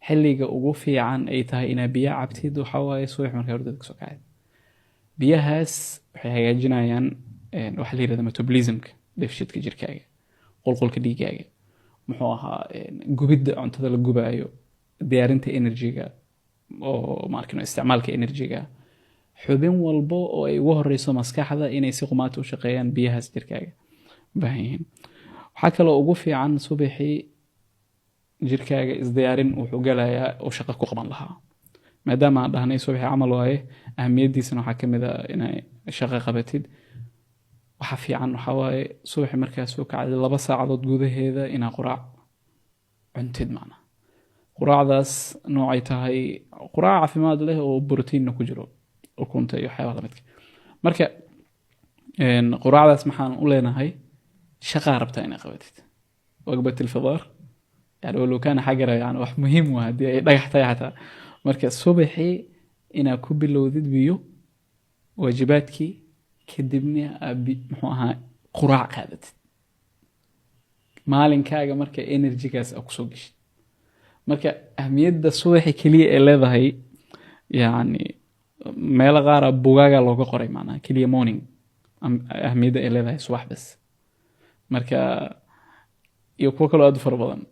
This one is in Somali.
xilliga ugu fiican ay tahay inaad biyo cabtid waxaa waaye subax markaa hurdada kasoo kacay. biyahaas waxay hagaajinayaan waxa la yirahdo metabolismka dheefshiidka jirkaaga, qulqulka dhiigaaga, muxuu ahaa gubidda cuntada la gubaayo, diyaarinta enerjiga oo markino isticmaalka enerjiga, xubin walbo oo ay ugu horeyso maskaxda inay si qumaat u shaqeeyaan biyahaas jirkaaga baahan yihiin. waxaa kaloo ugu fiican subaxii jirkaaga isdiyaarin wuxuu galayaa oo shaqo ku qaban lahaa, maadaama aan dhahnay subaxii camal waaye ahamiyadiisana waxaa ka mid ah inay shaqo qabatid. waxaa fiican waxaa waaye subaxii markaa soo kacday 2 saacadood gudaheeda inaa quraac cuntid. macna quraacdaas noocay tahay quraac caafimaad leh oo borotiinna ku jiro, ukunta iyo waxyaabaha lamidka. marka quraacdaas maxaan u leenahay shaqaa rabtaa inaa qabatid. wajbat alfidar يعني ولو كان حجر يعني wax muhiim ah hadii ay dhagax tahay xataa. marka subaxii inaa ku bilowdid biyo waajibaadkii kadibna muxuu ahaa quraac qaadatid maalinkaaga marka enerjigaas ku soo gashid. marka ahmiyadda subaxii kaliya ee leedahay yani meel qaar bugaaga looga qoray macnaha kaliya morning ahmiyadda ee leedahay subax bas. marka iyo kuwa kale aad fara badan